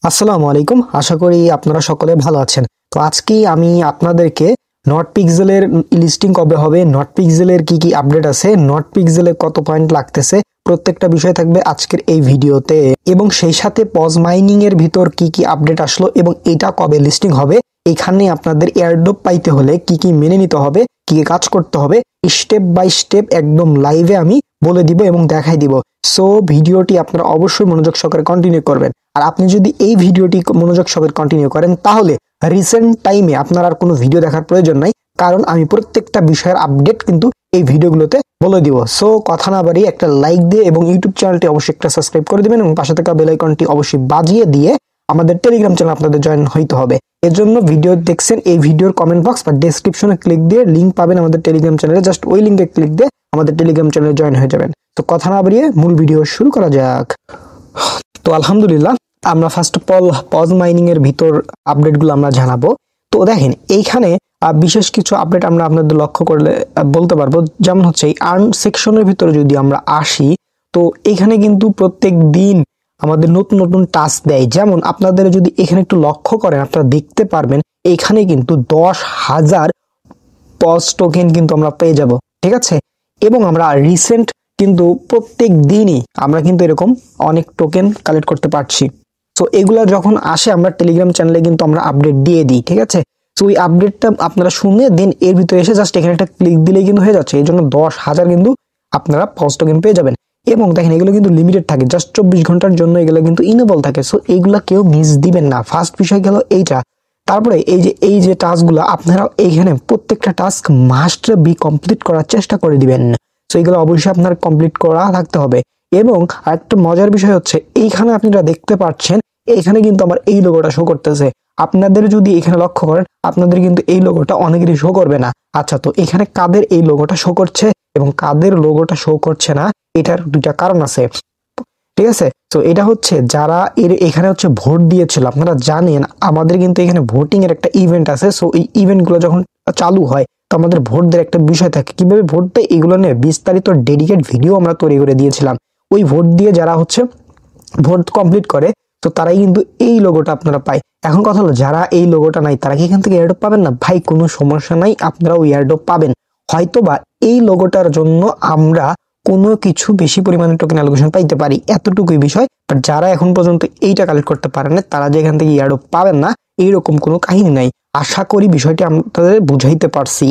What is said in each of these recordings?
আসসালামু আলাইকুম। আশা করি আপনারা সকলে ভালো আছেন। তো আজকে আমি আপনাদেরকে নট পিক্সেলের লিস্টিং কবে হবে, নট পিক্সেলের কি কি আপডেট আছে, নট পিক্সেলে কত পয়েন্ট লাগতেছে, প্রত্যেকটা বিষয় থাকবে আজকের এই ভিডিওতে। এবং সেই সাথে পজ মাইনিং এর ভিতর কি কি আপডেট আসলো এবং এটা কবে লিস্টিং হবে, এখানে আপনাদের এয়ারড্রপ পাইতে হলে কি কি মেনে নিতে হবে, কি কি কাজ করতে হবে, স্টেপ বাই স্টেপ একদম লাইভে আমি বলে দিব এবং দেখাই দিব। সো ভিডিওটি আপনারা অবশ্যই মনোযোগ সহকারে কন্টিনিউ করবেন। আর আপনি যদি এই ভিডিওটি মনোযোগ সহকারে কন্টিনিউ করেন তাহলে রিসেন্ট টাইমে আপনার আর কোনো ভিডিও দেখার প্রয়োজন নাই, কারণ আমি প্রত্যেকটা বিষয়ের আপডেট কিন্তু এই ভিডিওগুলোতে বলে দিব। সো কথা না বাড়িয়ে একটা লাইক দিয়ে এবং ইউটিউব চ্যানেলটি অবশ্যই একটা সাবস্ক্রাইব করে দিবেন এবং পাশে থাকা বেল আইকনটি অবশ্যই বাজিয়ে দিয়ে আমাদের টেলিগ্রাম চ্যানেল আপনাদের জয়েন হইতে হবে। এর জন্য ভিডিও দেখছেন, এই ভিডিওর কমেন্ট বক্স বা ডেসক্রিপশনে ক্লিক দিয়ে লিংক পাবেন আমাদের টেলিগ্রাম চ্যানেলে, জাস্ট ওই লিংকে ক্লিক দিয়ে আমাদের টেলিগ্রাম চ্যানেলে জয়েন হয়ে যাবেন। তো কথা না বাড়িয়ে মূল ভিডিও শুরু করা যাক। তো আলহামদুলিল্লাহ, আমরা ফার্স্ট অফ অল পজ মাইনিং এর ভিতর আপডেটগুলো আমরা জানাবো। তো দেখেন এইখানে বিশেষ কিছু আপডেট আমরা আপনাদের লক্ষ্য করলে বলতে পারবো। যেমন হচ্ছে এই আর্ন সেকশনের ভিতরে যদি আমরা আসি, তো এখানে কিন্তু প্রত্যেক দিন আমাদের নতুন নতুন টাস্ক দেয়। যেমন আপনাদের যদি এখানে একটু লক্ষ্য করেন আপনারা দেখতে পারবেন এখানে কিন্তু 10,000 পজ টোকেন কিন্তু আমরা পেয়ে যাব, ঠিক আছে। এবং আমরা রিসেন্ট কিন্তু প্রত্যেক দিনই আমরা কিন্তু এরকম অনেক টোকেন কালেক্ট করতে পারছি। সো এগুলা যখন আসে আমরা টেলিগ্রাম চ্যানেলে কিন্তু আমরা আপডেট দিয়ে দিই, ঠিক আছে। সো ওই আপডেটটা আপনারা শুনে দেন এর ভিতরে এসে জাস্ট এখানে একটা ক্লিক দিলেই কিন্তু হয়ে যাচ্ছে। এই জন্য 10,000 কিন্তু আপনারা পজ টোকেন পেয়ে যাবেন। এবং দেখেন এগুলো কিন্তু লিমিটেড থাকে, জাস্ট 24 ঘন্টার জন্য এগুলো কিন্তু ইনেবল থাকে। সো এইগুলা কেউ মিস দিবেন না। ফার্স্ট বিষয় গেল এইটা। তারপরে এই যে টাস্কগুলো আপনারা এইখানে প্রত্যেকটা টাস্ক মাস্ট বি কমপ্লিট করার চেষ্টা করে দিবেন। সো এগুলো অবশ্যই আপনার কমপ্লিট করা থাকতে হবে। এবং আরেকটা মজার বিষয় হচ্ছে এইখানে আপনারা দেখতে পাচ্ছেন এখানে কিন্তু আমার এই লোগোটা শো করতেছে। আপনাদের যদি এখানে লক্ষ্য করেন আপনাদের কিন্তু এই লোগোটা অনেকেরই শো করবে না। আচ্ছা, তো এখানে কাদের এই লোগোটা শো করছে এবং কাদের লোগোটা শো করছে না, এটার দুইটা কারণ আছে, ঠিক আছে। তো এটা হচ্ছে যারা এখানে হচ্ছে ভোট দিয়েছিল, আপনারা জানেন আমাদের কিন্তু এখানে ভোটিং এর একটা ইভেন্ট আছে। সো এই ইভেন্ট গুলো যখন চালু হয় তো আমাদের ভোট দেওয়ার একটা বিষয় থাকে, কিভাবে ভোট দেয় এগুলো নিয়ে বিস্তারিত ডেডিকেট ভিডিও আমরা তৈরি করে দিয়েছিলাম। ওই ভোট দিয়ে যারা হচ্ছে ভোট কমপ্লিট করে তো তারাই কিন্তু এই লোগোটা আপনারা পায়। এখন কথা হলো যারা এই লোগোটা নাই তারা কি এখান থেকে এয়ারড্রপ পাবেন না? ভাই কোনো সমস্যা নাই, আপনারা ওই এয়ারড্রপ পাবেন। হয়তোবা এই লোগোটার জন্য আমরা কোনো কিছু বেশি পরিমাণে টোকেন অ্যালোকেশন পাইতে পারি, এতটুকুই বিষয়। বাট যারা এখন পর্যন্ত এইটা কালেক্ট করতে পারেন না তারা যে এখান থেকে এয়ারড্রপ পাবেন না এইরকম কোনো কাহিনী নাই। আশা করি বিষয়টি আপনাদের বুঝাইতে পারছি।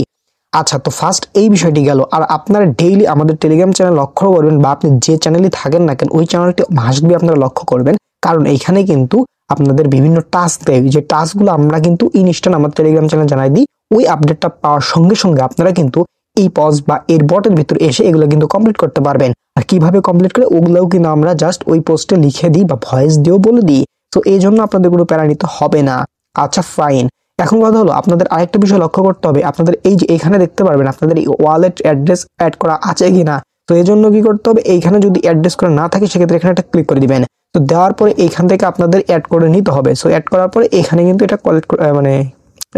আচ্ছা, তো ফার্স্ট এই বিষয়টি গেল। আর আপনারা ডেইলি আমাদের টেলিগ্রাম চ্যানেল লক্ষ্য করবেন বা আপনি যে চ্যানেলই থাকেন না কেন ওই চ্যানেলটি মাস্ট বি আপনারা লক্ষ্য করবেন, কারণ এইখানে কিন্তু আপনাদের বিভিন্ন টাস্ক দেয়। যে টাস্কগুলো আমরা কিন্তু ইনস্ট্যান্ট আমাদের টেলিগ্রাম চ্যানেল জানাই দিই। ওই আপডেটটা পাওয়ার সঙ্গে সঙ্গে আপনারা কিন্তু এই পজ বা এর বটের ভিতরে এসে এগুলো কিন্তু কমপ্লিট করতে পারবেন। আর কিভাবে কমপ্লিট করে ওগুলোও কিন্তু আমরা জাস্ট ওই পোস্টে লিখে দিই বা ভয়েস দিয়েও বলে দিই। তো এই জন্য আপনাদের কোনো প্যারা নিতে হবে না। আচ্ছা ফাইন, এখন কথা হলো আপনাদের আরেকটা বিষয় লক্ষ্য করতে হবে। আপনাদের এই যে এখানে দেখতে পারবেন আপনাদের এই ওয়ালেট অ্যাড্রেস অ্যাড করা আছে কিনা। তো এই জন্য কি করতে হবে, এইখানে যদি অ্যাড্রেস করা না থাকে সেক্ষেত্রে এখানে একটা ক্লিক করে দিবেন। তো দেওয়ার পরে এইখান থেকে আপনাদের অ্যাড করে নিতে হবে। সো অ্যাড করার পরে এখানে কিন্তু এটা কালেক্ট মানে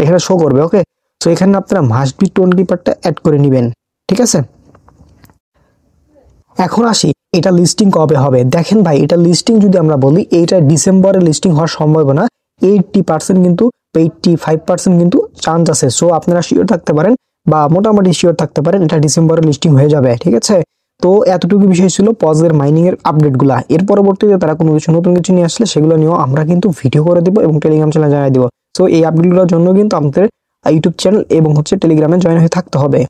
এখানে শো করবে, ওকে। সো এখানে আপনারা মাস্ট বি 20% অ্যাড করে নেবেন, ঠিক আছে। এখন আসি এটা লিস্টিং কবে হবে। দেখেন ভাই, এটা লিস্টিং যদি আমরা বলি এইটা ডিসেম্বরে লিস্টিং হওয়ার সম্ভাবনা 80% কিন্তু 85% কিন্তু চান্স আছে। সো আপনারা শিওর থাকতে পারেন বা মোটামুটি শিওর থাকতে পারেন এটা ডিসেম্বরে লিস্টিং হয়ে যাবে, ঠিক আছে। তো এতটুকু বিষয় ছিল পজের মাইনিং এর আপডেটগুলা। এর পরবর্তীতে তারা কোনো কিছু নতুন কিছু নিয়ে আসলে সেগুলো নিয়েও আমরা কিন্তু ভিডিও করে দিব এবং টেলিগ্রাম চ্যানেলে জানিয়ে দিব। সো এই আপডেটগুলোর জন্য কিন্তু আমাদের ইউটিউব চ্যানেল এবং হচ্ছে টেলিগ্রামে জয়েন হয়ে থাকতে হবে।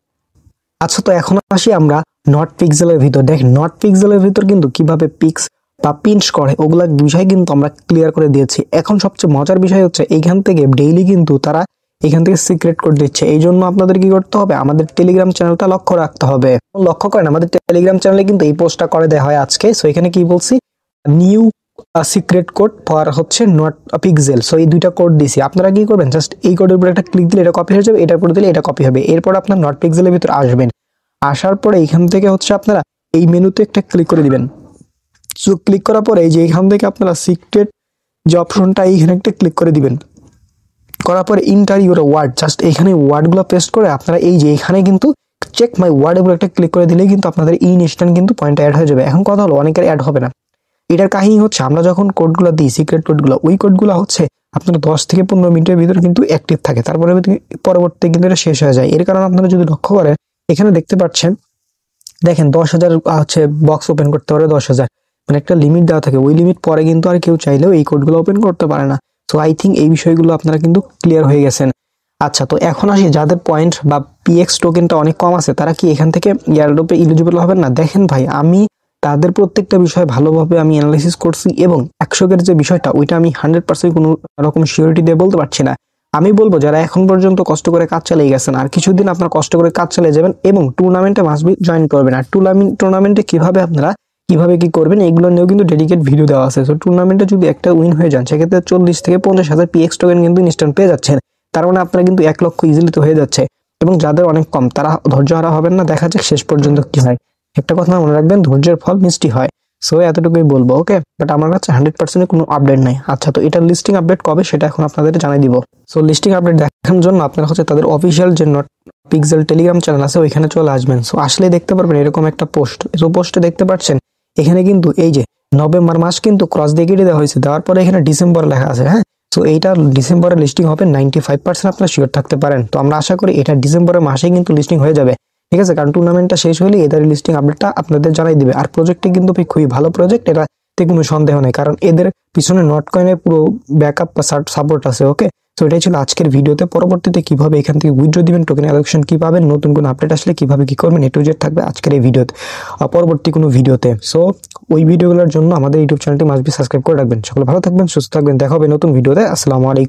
আচ্ছা, তো এখন আসি আমরা নট পিক্সেলের ভিতর। দেখ নট পিক্সেলের ভিতর কিন্তু কিভাবে পিক্স বা পিঞ্চ করে ওগুলা বিষয় কিন্তু আমরা ক্লিয়ার করে দিয়েছি। এখন সবচেয়ে মজার বিষয় হচ্ছে এইখান থেকে ডেইলি কিন্তু তারা এখান থেকে সিক্রেট কোড দিচ্ছে। এই জন্য আপনাদের কি করতে হবে, আমাদের টেলিগ্রাম চ্যানেলটা লক্ষ্য রাখতে হবে। লক্ষ্য করেন আমাদের টেলিগ্রাম চ্যানেলে কিন্তু এই পোস্টটা করে দেওয়া হয় আজকে। সো এখানে কি বলছি, নিউ সিক্রেট কোড ফর হচ্ছে নট পিক্সেল। সো এই দুইটা কোড দিছি, আপনারা কি করবেন জাস্ট এই কোডের উপর একটা ক্লিক দিলে এটা কপি হয়ে যাবে, এটার উপর দিলে এটা কপি হবে। এরপর আপনার নট পিক্সেলের ভিতর আসবেন, আসার পরে এখান থেকে হচ্ছে আপনারা এই মেনুতে একটা ক্লিক করে দিবেন। সো ক্লিক করার পরে এই যে এখান থেকে আপনারা সিক্রেট যে অপশনটা এইখানে একটা ক্লিক করে দিবেন। করার পরে ইন্টার ইউর ওয়ার্ড, জাস্ট এখানে ওয়ার্ডগুলো পেস্ট করে আপনারা এই যে এখানে কিন্তু চেক মাই ওয়ার্ড এর উপর একটা ক্লিক করে দিলেই কিন্তু আপনাদের ইনস্ট্যান্ট কিন্তু পয়েন্ট অ্যাড হয়ে যাবে। এখন কথা হলো অনেকের অ্যাড হবে না, এটার কাহিনী হচ্ছে আমরা যখন কোডগুলো দিই, সিক্রেট কোডগুলো, ওই কোডগুলো হচ্ছে আপনার 10 থেকে 15 মিনিটের ভিতরে কিন্তু অ্যাক্টিভ থাকে, তারপরে পরবর্তী কিন্তু এটা শেষ হয়ে যায়। এর কারণে আপনারা যদি লক্ষ্য করেন এখানে দেখতে পাচ্ছেন, দেখেন 10,000 হচ্ছে বক্স ওপেন করতে পারে 10,000, মানে একটা লিমিট দেওয়া থাকে, ওই লিমিট পরে কিন্তু আর কেউ চাইলেও এই কোডগুলো ওপেন করতে পারে না। সো আই থিঙ্ক এই বিষয়গুলো আপনারা কিন্তু ক্লিয়ার হয়ে গেছেন। আচ্ছা, তো এখন আসি যাদের পয়েন্ট বা পিএক্স টোকেনটা অনেক কম আছে তারা কি এখান থেকে এয়ারড্রপে এলিজিবল হবেন না? দেখেন ভাই, আমি তাদের প্রত্যেকটা বিষয় ভালোভাবে আমি অ্যানালাইসিস করছি এবং 100 যে বিষয়টা ওইটা আমি 100% কোনো রকম সিওরিটি দিয়ে বলতে পারছি না। আমি বলবো যারা এখন পর্যন্ত কষ্ট করে কাজ চালিয়ে গেছেন আর কিছুদিন আপনারা কষ্ট করে কাজ চালিয়ে যাবেন এবং টুর্নামেন্টে মাস্ট বি জয়েন করবেন। আর টুর্নামেন্টে কিভাবে আপনারা কিভাবে কি করবেন এগুলো নিয়েও কিন্তু ডেডিকেট ভিডিও দেওয়া আছে। সো টুর্নামেন্টে যদি একটা উইন হয়ে যান সেক্ষেত্রে 40 থেকে 50,000 পিএক্স টোকেন কিন্তু ইনস্ট্যান্ট পেয়ে যাচ্ছেন। তার মানে আপনারা কিন্তু 1 লক্ষ ইজিলি তো হয়ে যাচ্ছে। এবং যাদের অনেক কম তারা ধৈর্য হারা হবেন না, দেখা যাক শেষ পর্যন্ত কি হয়। একটা কথা মনে রাখবেন, ধৈর্যের ফল মিষ্টি হয়। সো এতটুকুই বলবো, ওকে। বাট আমার কাছে 100% কোনো আপডেট নাই। আচ্ছা, তো এটার লিস্টিং আপডেট কবে সেটা এখন আপনাদের জানাই দিব। সো লিস্টিং আপডেট দেখার জন্য আপনারা হচ্ছে তাদের অফিসিয়াল যে নট পিক্সেল টেলিগ্রাম চ্যানেল আছে ওইখানে চলে আসবেন। সো আসলে দেখতে পারবেন এরকম একটা পোস্ট। সো পোস্টে দেখতে পাচ্ছেন এখানে কিন্তু এই যে নভেম্বর মাস কিন্তু ক্রস দিয়ে কেটে দেওয়া হয়েছে, দেওয়ার পরে এখানে ডিসেম্বর লেখা আছে। হ্যাঁ, সো এইটা ডিসেম্বরে লিস্টিং হবে 95% আপনারা শিওর থাকতে পারেন। তো আমরা আশা করি এটা ডিসেম্বরের মাসেই কিন্তু লিস্টিং হয়ে যাবে, ঠিক আছে? কারণ টুর্নামেন্টটা শেষ হলে এদের লিস্টিং আপডেটটা আপনাদের জানাই দিবে। আর প্রজেক্টটি কিন্তু খুবই ভালো প্রজেক্ট, এটাতে কোনো সন্দেহ নেই, কারণ এদের পিছনে নট কয়েনের পুরো ব্যাকআপ বা সাপোর্ট আছে, ওকে। তো এটাই ছিল আজকের ভিডিওতে। পরবর্তীতে কিভাবে এখান থেকে উইথড্র দিবেন, টোকেন অ্যালোকেশন কি পাবেন, নতুন কোনো আপডেট আসলে কিভাবে কি করবেন, এ টু জেড থাকবে আজকের এই ভিডিওতে, পরবর্তী কোনো ভিডিওতে। সো ওই ভিডিওগুলোর জন্য আমাদের ইউটিউব চ্যানেলটি মাস্ট বি সাবস্ক্রাইব করে রাখবেন। সকলে ভালো থাকবেন, সুস্থ থাকবেন, দেখা হবে নতুন ভিডিওতে। আসসালামু আলাইকুম।